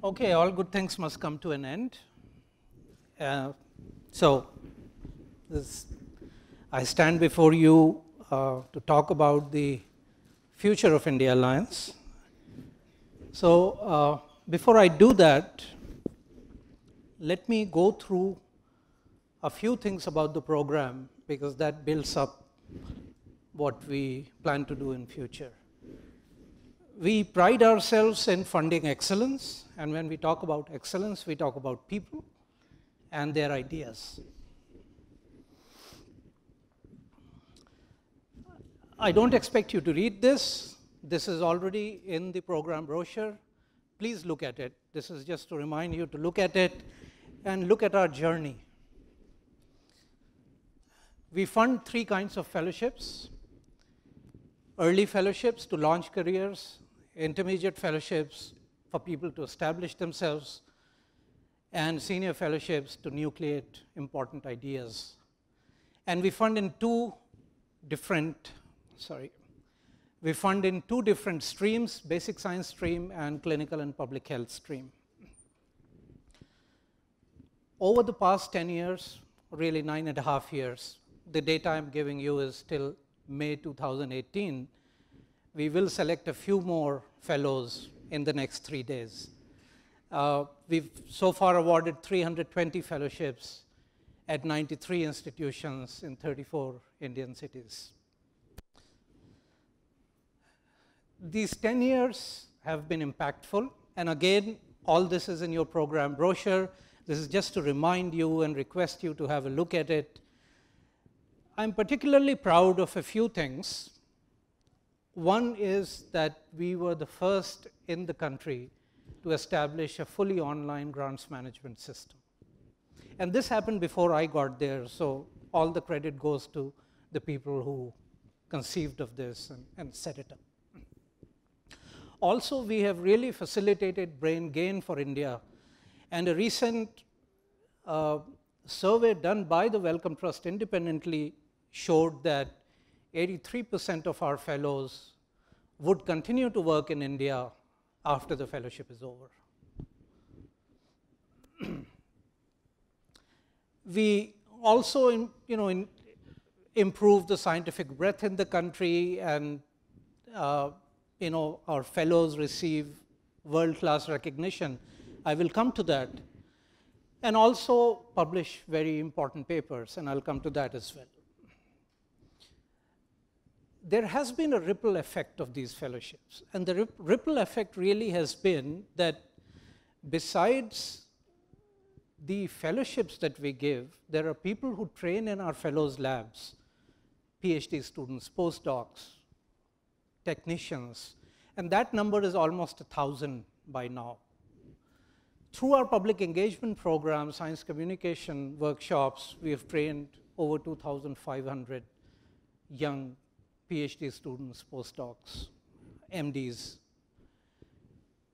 Okay, all good things must come to an end. So, I stand before you to talk about the future of India Alliance. So, before I do that, let me go through a few things about the program, because that builds up what we plan to do in future. We pride ourselves in funding excellence, and when we talk about excellence, we talk about people and their ideas. I don't expect you to read this. This is already in the program brochure. Please look at it. This is just to remind you to look at it and look at our journey. We fund 3 kinds of fellowships: early fellowships to launch careers, intermediate fellowships for people to establish themselves, and senior fellowships to nucleate important ideas. And we fund in two different streams: basic science stream and clinical and public health stream. Over the past 10 years, really 9.5 years, the data I'm giving you is till May 2018. We will select a few more fellows in the next 3 days. We've so far awarded 320 fellowships at 93 institutions in 34 Indian cities. These 10 years have been impactful, and again, all this is in your program brochure. This is just to remind you and request you to have a look at it. I'm particularly proud of a few things. One is that we were the first in the country to establish a fully online grants management system. And this happened before I got there, so all the credit goes to the people who conceived of this and set it up. Also, we have really facilitated brain gain for India. And a recent survey done by the Wellcome Trust independently showed that 83% of our fellows would continue to work in India after the fellowship is over. We also improved the scientific breadth in the country, and our fellows receive world-class recognition. I will come to that. And also publish very important papers, and I'll come to that as well. There has been a ripple effect of these fellowships, and the ripple effect really has been that besides the fellowships that we give, there are people who train in our fellows' labs: PhD students, postdocs, technicians, and that number is almost 1,000 by now. Through our public engagement program, science communication workshops, we have trained over 2,500 young PhD students, postdocs, MDs.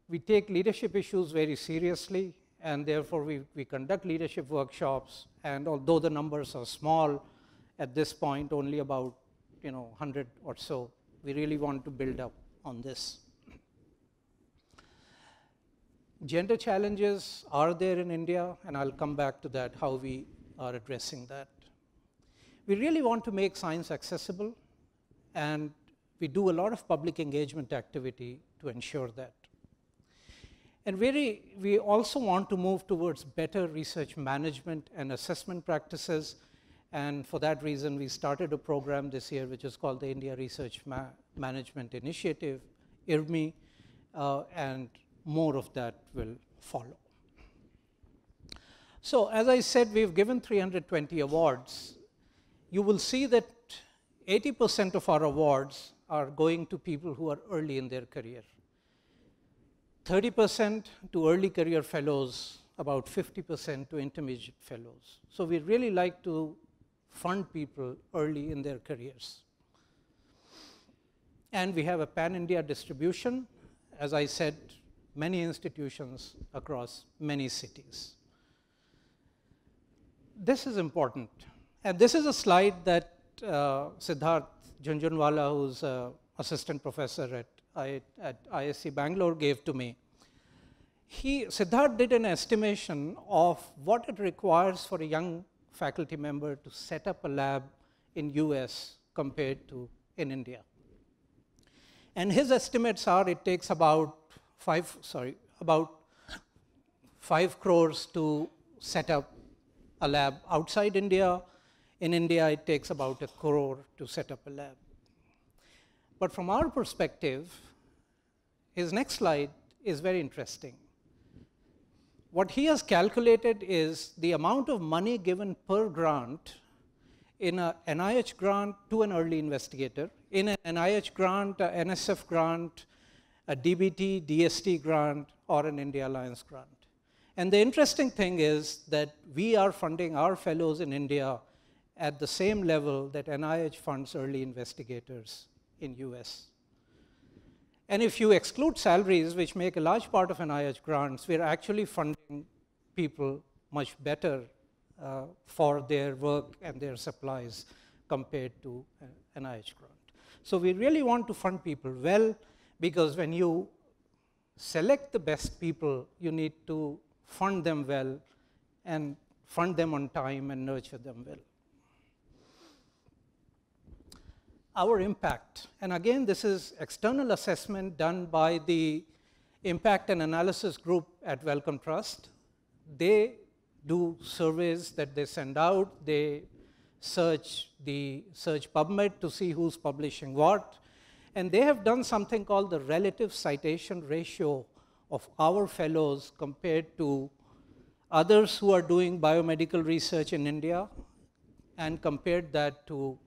We take leadership issues very seriously, and therefore we conduct leadership workshops, and although the numbers are small at this point, only about 100 or so, we really want to build up on this. Gender challenges are there in India, and I'll come back to that, how we are addressing that. We really want to make science accessible, and we do a lot of public engagement activity to ensure that. And we also want to move towards better research management and assessment practices, and for that reason, we started a program this year which is called the India Research Management Initiative, IRMI, and more of that will follow. So, as I said, we've given 320 awards. You will see that 80% of our awards are going to people who are early in their career, 30% to early career fellows, about 50% to intermediate fellows. So we really like to fund people early in their careers. And we have a pan-India distribution, as I said, many institutions across many cities. This is important. And this is a slide that Siddharth Jhunjhunwala, who's an assistant professor at ISC Bangalore, gave to me. Siddharth did an estimation of what it requires for a young faculty member to set up a lab in US compared to in India. And his estimates are it takes about 5 crores to set up a lab outside India. In India, it takes about 1 crore to set up a lab. But from our perspective, his next slide is very interesting. What he has calculated is the amount of money given per grant in an NIH grant to an early investigator, in an NIH grant, an NSF grant, a DBT, DST grant, or an India Alliance grant. And the interesting thing is that we are funding our fellows in India at the same level that NIH funds early investigators in US. And if you exclude salaries, which make a large part of NIH grants, we're actually funding people much better for their work and their supplies compared to an NIH grant. So we really want to fund people well, because when you select the best people, you need to fund them well and fund them on time and nurture them well. Our impact, and again, this is external assessment done by the Impact and Analysis Group at Wellcome Trust. They do surveys that they send out. They search PubMed to see who's publishing what. And they have done something called the relative citation ratio of our fellows compared to others who are doing biomedical research in India, and compared that to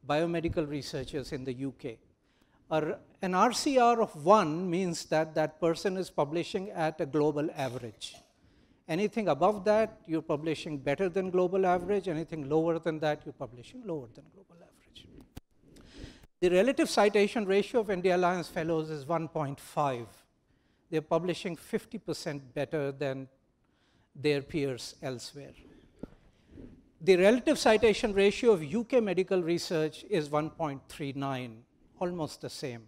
biomedical researchers in the UK. An RCR of 1 means that that person is publishing at a global average. Anything above that, you're publishing better than global average. Anything lower than that, you're publishing lower than global average. The relative citation ratio of India Alliance Fellows is 1.5. They're publishing 50% better than their peers elsewhere. The relative citation ratio of UK medical research is 1.39, almost the same.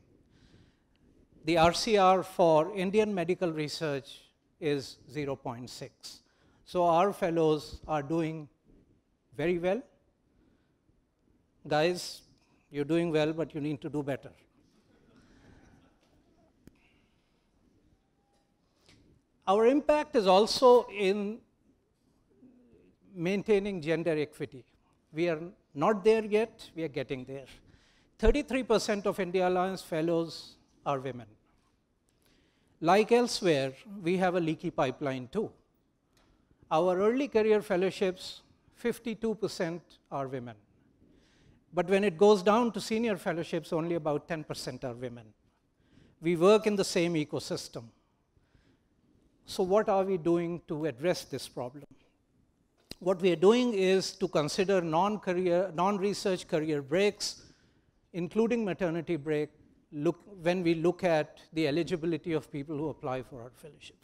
The RCR for Indian medical research is 0.6. So our fellows are doing very well. Guys, you're doing well, but you need to do better. Our impact is also in maintaining gender equity. We are not there yet, we are getting there. 33% of India Alliance fellows are women. Like elsewhere, we have a leaky pipeline too. Our early career fellowships, 52% are women. But when it goes down to senior fellowships, only about 10% are women. We work in the same ecosystem. So what are we doing to address this problem? What we are doing is to consider non-research career breaks, including maternity break, when we look at the eligibility of people who apply for our fellowship.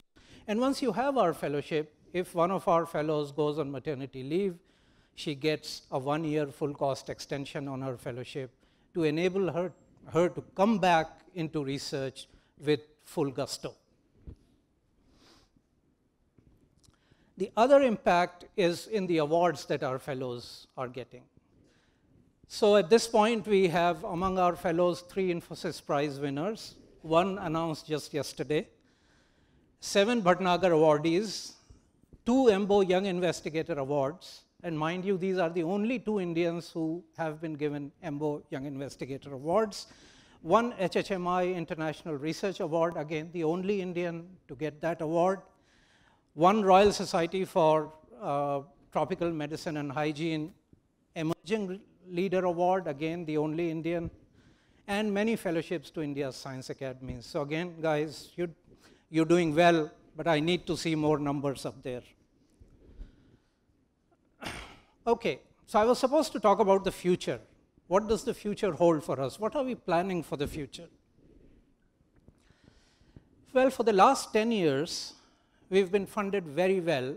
And once you have our fellowship, if one of our fellows goes on maternity leave, she gets a 1-year full cost extension on her fellowship to enable her to come back into research with full gusto. The other impact is in the awards that our fellows are getting. So at this point, we have among our fellows 3 Infosys Prize winners, 1 announced just yesterday, 7 Bhatnagar awardees, 2 EMBO Young Investigator Awards, and mind you, these are the only 2 Indians who have been given EMBO Young Investigator Awards, 1 HHMI International Research Award, again, the only Indian to get that award, 1 Royal Society for Tropical Medicine and Hygiene Emerging Leader Award, again, the only Indian, and many fellowships to India's science academies. So again, guys, you're doing well, but I need to see more numbers up there. Okay, so I was supposed to talk about the future. What does the future hold for us? What are we planning for the future? Well, for the last 10 years, we've been funded very well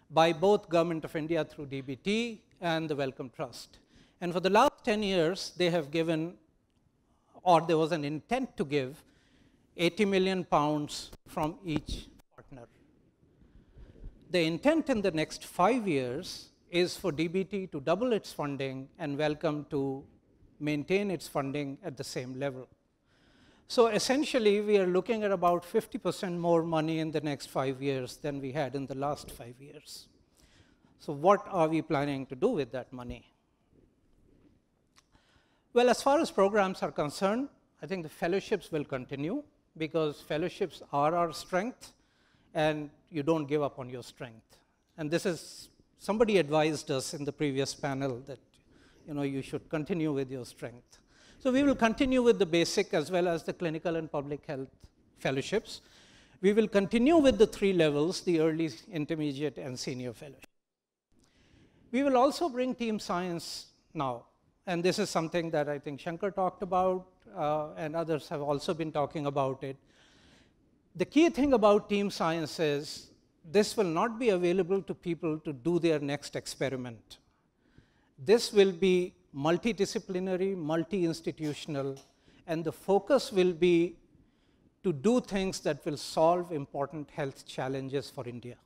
by both Government of India through DBT and the Wellcome Trust. And for the last 10 years, they have given, or there was an intent to give, 80 million pounds from each partner. The intent in the next 5 years is for DBT to double its funding and Wellcome to maintain its funding at the same level. So essentially, we are looking at about 50% more money in the next 5 years than we had in the last 5 years. So what are we planning to do with that money? Well, as far as programs are concerned, I think the fellowships will continue because fellowships are our strength and you don't give up on your strength. And this is, somebody advised us in the previous panel that you should continue with your strength. So we will continue with the basic as well as the clinical and public health fellowships. We will continue with the 3 levels, the early, intermediate, and senior fellowship. We will also bring team science now. And this is something that I think Shankar talked about, and others have also been talking about it. The key thing about team science is this will not be available to people to do their next experiment. This will be multidisciplinary, multi-institutional, and the focus will be to do things that will solve important health challenges for India.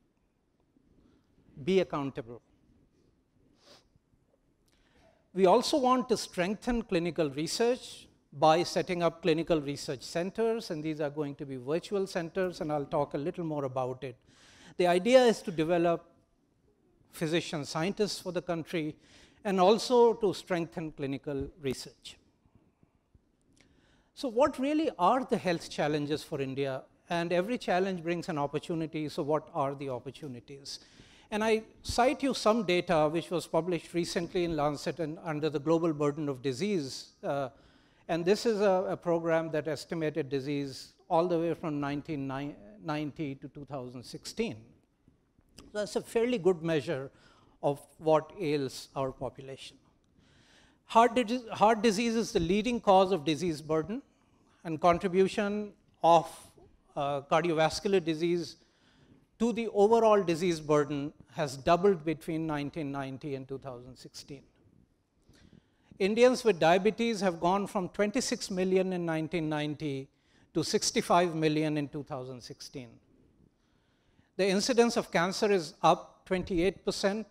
Be accountable. We also want to strengthen clinical research by setting up clinical research centers, and these are going to be virtual centers, and I'll talk a little more about it. The idea is to develop physician scientists for the country and also to strengthen clinical research. So what really are the health challenges for India? And every challenge brings an opportunity, so what are the opportunities? And I cite you some data which was published recently in Lancet and under the global burden of disease. And this is a program that estimated disease all the way from 1990 to 2016. That's a fairly good measure of what ails our population. Heart disease is the leading cause of disease burden, and contribution of cardiovascular disease to the overall disease burden has doubled between 1990 and 2016. Indians with diabetes have gone from 26 million in 1990 to 65 million in 2016. The incidence of cancer is up 28%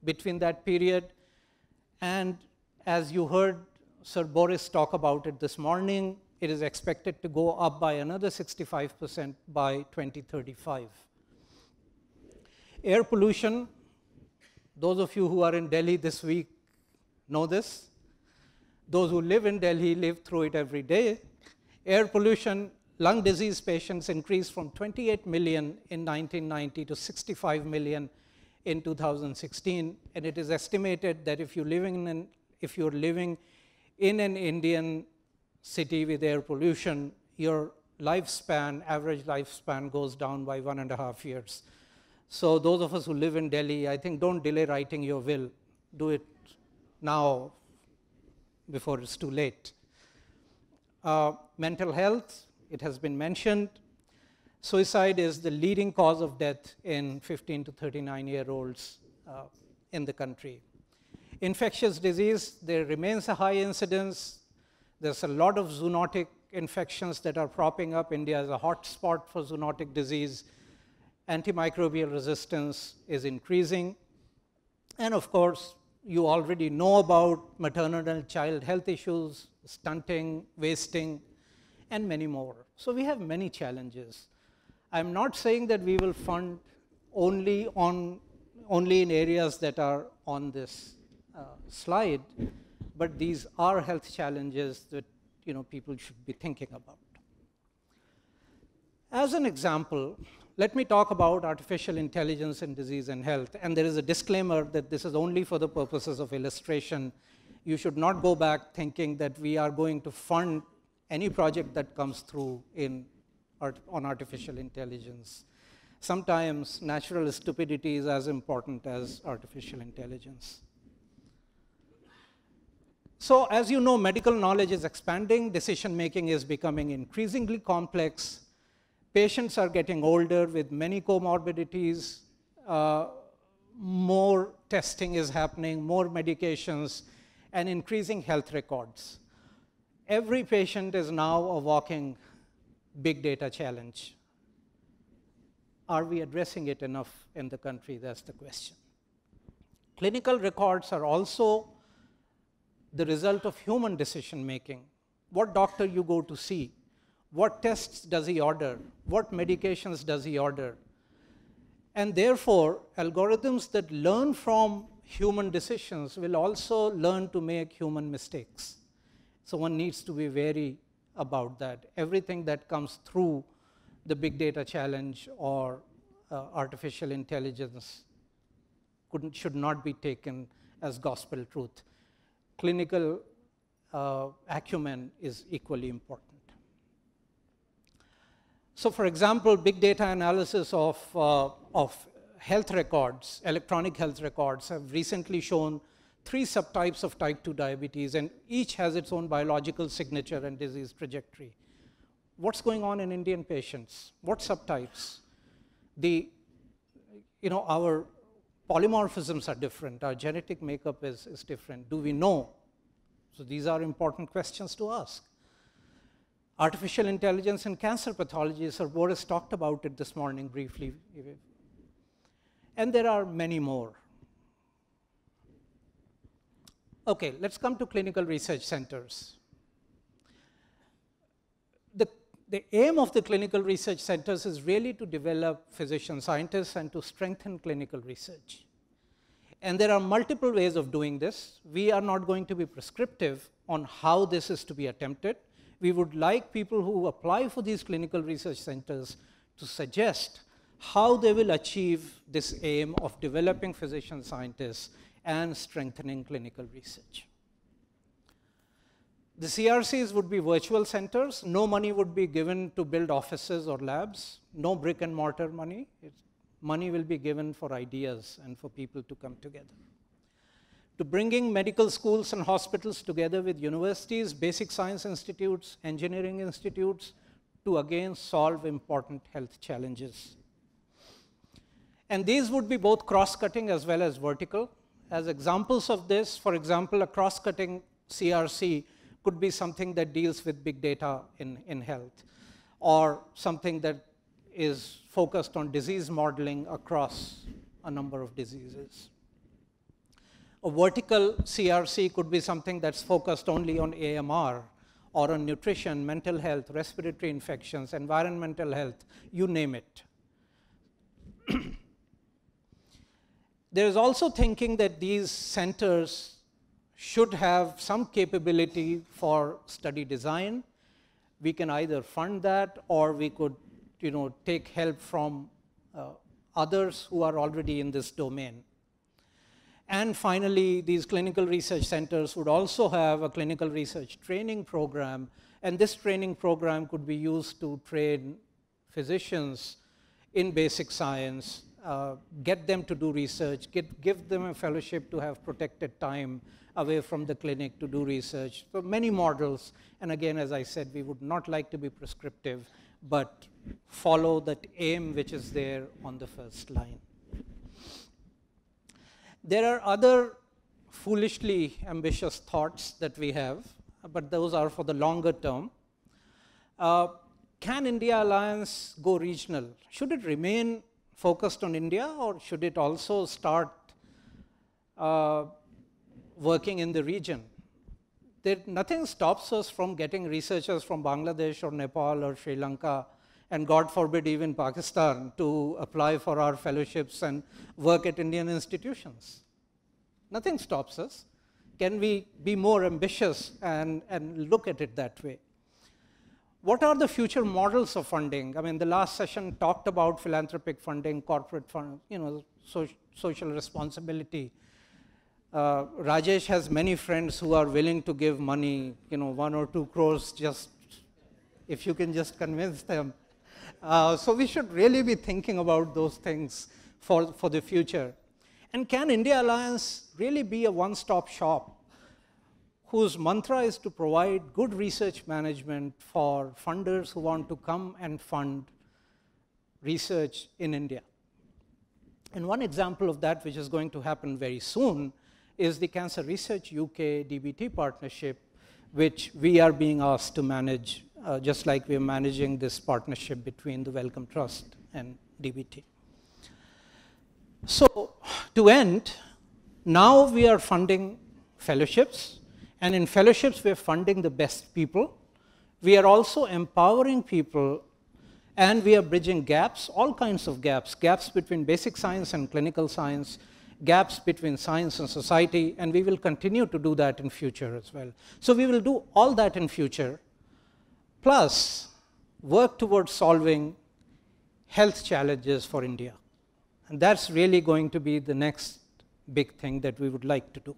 between that period, and as you heard Sir Boris talk about it this morning, it is expected to go up by another 65% by 2035. Air pollution, those of you who are in Delhi this week know this. Those who live in Delhi live through it every day. Air pollution, lung disease patients increased from 28 million in 1990 to 65 million in 2016, and it is estimated that if you're living in an Indian city with air pollution, your lifespan, average lifespan, goes down by 1.5 years. So those of us who live in Delhi, I think don't delay writing your will. Do it now before it's too late. Mental health, it has been mentioned. Suicide is the leading cause of death in 15 to 39-year-olds in the country. Infectious disease, there remains a high incidence. There's a lot of zoonotic infections that are propping up. India is a hot spot for zoonotic disease. Antimicrobial resistance is increasing. And of course, you already know about maternal and child health issues, stunting, wasting, and many more. So we have many challenges. I'm not saying that we will fund only in areas that are on this slide, but these are health challenges that people should be thinking about. As an example, let me talk about artificial intelligence in disease and health. And there is a disclaimer that this is only for the purposes of illustration. You should not go back thinking that we are going to fund any project that comes through on artificial intelligence. Sometimes natural stupidity is as important as artificial intelligence. So as you know, medical knowledge is expanding. Decision making is becoming increasingly complex. Patients are getting older with many comorbidities. More testing is happening, more medications, and increasing health records. Every patient is now a walking big data challenge. are we addressing it enough in the country? That's the question. Clinical records are also the result of human decision making. What doctor you go to see, what tests does he order, what medications does he order. And therefore, algorithms that learn from human decisions will also learn to make human mistakes. So one needs to be wary about that. Everything that comes through the big data challenge or artificial intelligence should not be taken as gospel truth. Clinical acumen is equally important. So for example, big data analysis of health records, electronic health records, have recently shown 3 subtypes of type 2 diabetes, and each has its own biological signature and disease trajectory. What's going on in Indian patients? What subtypes? Our polymorphisms are different. Our genetic makeup is different. Do we know? So these are important questions to ask. Artificial intelligence in cancer pathology, Sir Boris talked about it this morning briefly. And there are many more. Okay, let's come to clinical research centers. The aim of the clinical research centers is really to develop physician scientists and to strengthen clinical research. And there are multiple ways of doing this. We are not going to be prescriptive on how this is to be attempted. We would like people who apply for these clinical research centers to suggest how they will achieve this aim of developing physician scientists and strengthening clinical research. The CRCs would be virtual centers. No money would be given to build offices or labs. No brick and mortar money. Money will be given for ideas and for people to come together. To bringing medical schools and hospitals together with universities, basic science institutes, engineering institutes, to again solve important health challenges. And these would be both cross-cutting as well as vertical. As examples of this, for example, a cross-cutting CRC could be something that deals with big data in health, or something that is focused on disease modeling across a number of diseases. A vertical CRC could be something that's focused only on AMR, or on nutrition, mental health, respiratory infections, environmental health, you name it. There is also thinking that these centers should have some capability for study design. We can either fund that, or we could take help from others who are already in this domain. And finally, these clinical research centers would also have a clinical research training program, and this training program could be used to train physicians in basic science, get them to do research, give them a fellowship to have protected time away from the clinic to do research. So many models, and again, as I said, we would not like to be prescriptive, but follow that aim which is there on the first line. There are other foolishly ambitious thoughts that we have, but those are for the longer term. Can India Alliance go regional? Should it remain focused on India, or should it also start working in the region? Nothing stops us from getting researchers from Bangladesh or Nepal or Sri Lanka, and God forbid even Pakistan, to apply for our fellowships and work at Indian institutions. Nothing stops us. Can we be more ambitious and look at it that way? What are the future models of funding? I mean, the last session talked about philanthropic funding, corporate fund, social responsibility. Rajesh has many friends who are willing to give money, 1 or 2 crores, just if you can just convince them. So we should really be thinking about those things for the future. And can India Alliance really be a one-stop shop whose mantra is to provide good research management for funders who want to come and fund research in India? And one example of that, which is going to happen very soon, is the Cancer Research UK DBT partnership, which we are being asked to manage, just like we are managing this partnership between the Wellcome Trust and DBT. So to end, now we are funding fellowships, and in fellowships we are funding the best people. We are also empowering people, and we are bridging gaps, all kinds of gaps, gaps between basic science and clinical science, gaps between science and society, and we will continue to do that in future as well. So we will do all that in future, plus work towards solving health challenges for India. And that's really going to be the next big thing that we would like to do.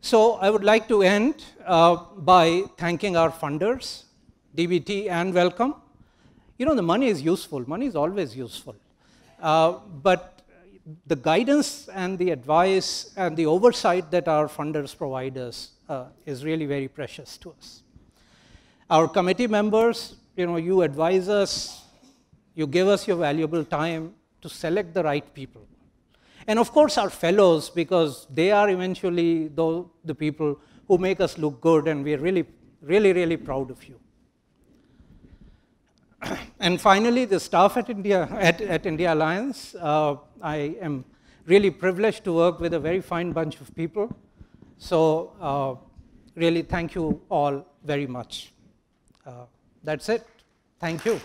So I would like to end by thanking our funders, DBT and Wellcome. You know, the money is useful. Money is always useful. But the guidance and the advice and the oversight that our funders provide us is really very precious to us. Our committee members, you know, you advise us, you give us your valuable time to select the right people. And of course, our fellows, because they are eventually the people who make us look good, and we are really, really, really proud of you. And finally, the staff at India Alliance, I am really privileged to work with a very fine bunch of people. So really, thank you all very much. That's it. Thank you.